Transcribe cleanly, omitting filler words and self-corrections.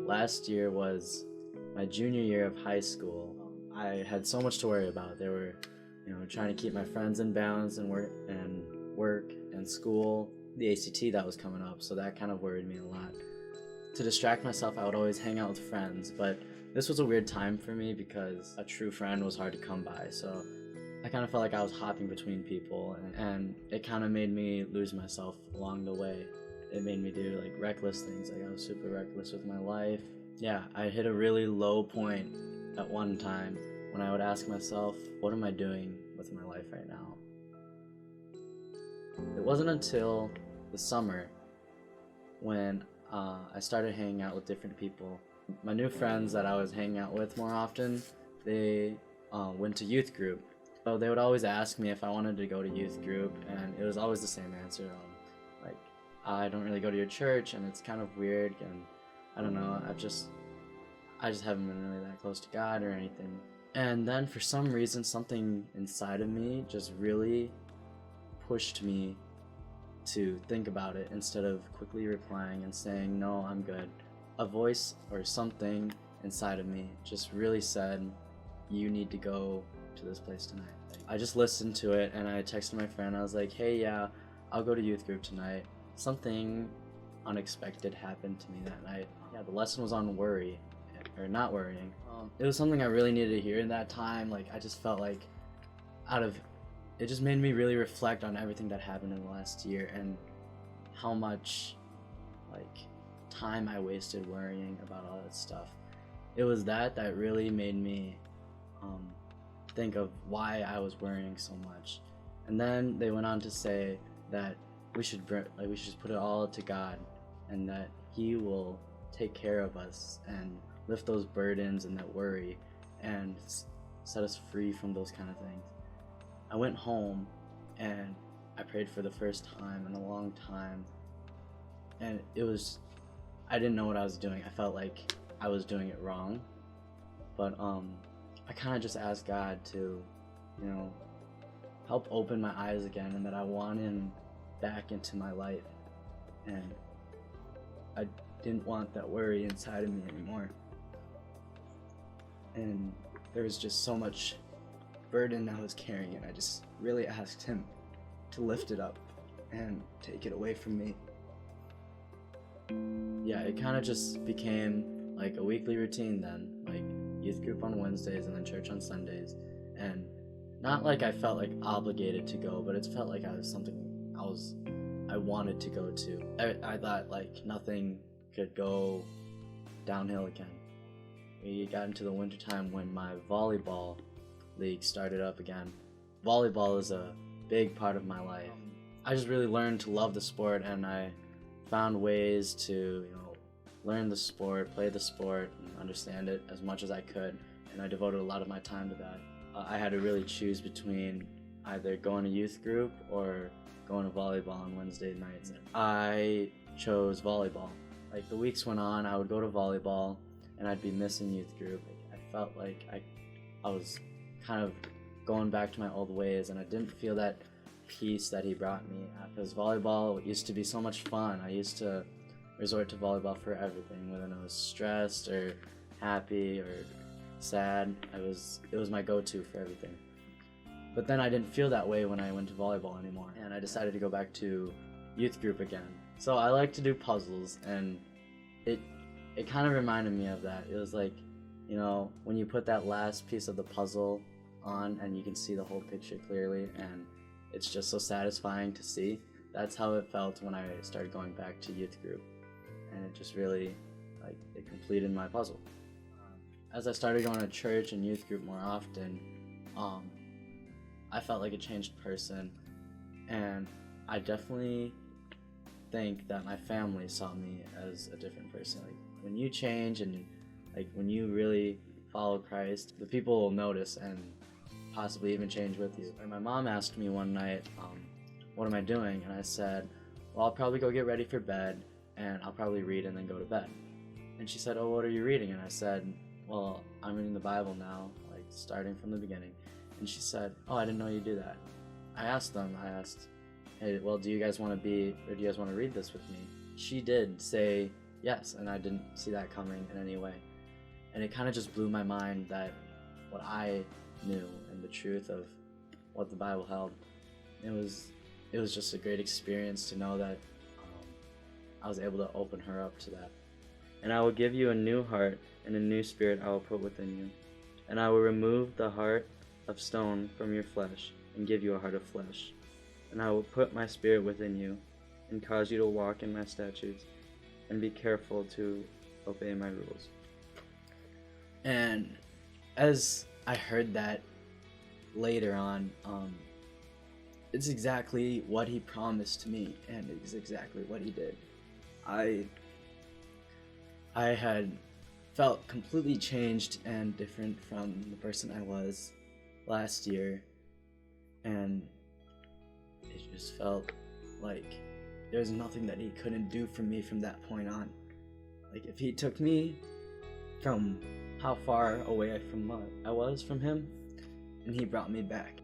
Last year was my junior year of high school. I had so much to worry about. They were, trying to keep my friends in balance and work and school. The ACT that was coming up, so that kind of worried me a lot. To distract myself, I would always hang out with friends, but this was a weird time for me because a true friend was hard to come by, so I kind of felt like I was hopping between people, and it kind of made me lose myself along the way. It made me do like reckless things, like I was super reckless with my life. Yeah, I hit a really low point at one time when I would ask myself, what am I doing with my life right now? It wasn't until the summer when I started hanging out with different people. My new friends that I was hanging out with more often, they went to youth group. So they would always ask me if I wanted to go to youth group, and it was always the same answer. Like, I don't really go to your church, and it's kind of weird, and I don't know, I just haven't been really that close to God or anything. And then for some reason, something inside of me just really pushed me to think about it instead of quickly replying and saying, no, I'm good. A voice or something inside of me just really said, you need to go to this place tonight. I just listened to it and I texted my friend. I was like, hey, yeah, I'll go to youth group tonight. Something unexpected happened to me that night. Yeah, the lesson was on worry, or not worrying. It was something I really needed to hear in that time. Like, I just felt like it just made me really reflect on everything that happened in the last year and how much time I wasted worrying about all that stuff. It was that really made me think of why I was worrying so much. And then they went on to say that we should just put it all to God, and that He will take care of us and lift those burdens and that worry and set us free from those kind of things. I went home and I prayed for the first time in a long time, and I didn't know what I was doing. I felt like I was doing it wrong, but I kind of just asked God to, help open my eyes again, and that I want Him back into my life, and I didn't want that worry inside of me anymore. And there was just so much burden I was carrying, and I just really asked Him to lift it up and take it away from me. Yeah, it kind of just became like a weekly routine then, like youth group on Wednesdays and then church on Sundays. And not like I felt like obligated to go, but it felt like I wanted to go to. I thought like nothing could go downhill again. We got into the wintertime when my volleyball league started up again. Volleyball is a big part of my life. I just really learned to love the sport, and I found ways to learn the sport, play the sport, and understand it as much as I could, and I devoted a lot of my time to that. I had to really choose between either going to youth group or going to volleyball on Wednesday nights. I chose volleyball. Like, the weeks went on, I would go to volleyball and I'd be missing youth group. I felt like I was kind of going back to my old ways, and I didn't feel that peace that He brought me, because volleyball used to be so much fun. I used to resort to volleyball for everything, whether I was stressed or happy or sad. It was my go-to for everything. But then I didn't feel that way when I went to volleyball anymore, and I decided to go back to youth group again. So I like to do puzzles, and it kind of reminded me of that. It was like, when you put that last piece of the puzzle on and you can see the whole picture clearly, and it's just so satisfying to see. That's how it felt when I started going back to youth group, and it just really, it completed my puzzle. As I started going to church and youth group more often, I felt like a changed person, and I definitely think that my family saw me as a different person. Like, when you change and when you really follow Christ, the people will notice and possibly even change with you. And my mom asked me one night, what am I doing? And I said, well, I'll probably go get ready for bed, and I'll probably read and then go to bed. And she said, oh, what are you reading? And I said, well, I'm reading the Bible now, starting from the beginning. And she said, oh, I didn't know you do that. I asked, hey, well, do you guys want to read this with me? She did say yes, and I didn't see that coming in any way. And it kind of just blew my mind that what I knew and the truth of what the Bible held. It was just a great experience to know that I was able to open her up to that. And I will give you a new heart, and a new spirit I will put within you. And I will remove the heart of stone from your flesh, and give you a heart of flesh. And I will put my spirit within you, and cause you to walk in my statutes, and be careful to obey my rules. And as I heard that later on, it's exactly what he promised to me, and it's exactly what he did. I had felt completely changed and different from the person I was last year, and it just felt like there's nothing that he couldn't do for me from that point on. Like, if he took me from how far away I was from him, and he brought me back.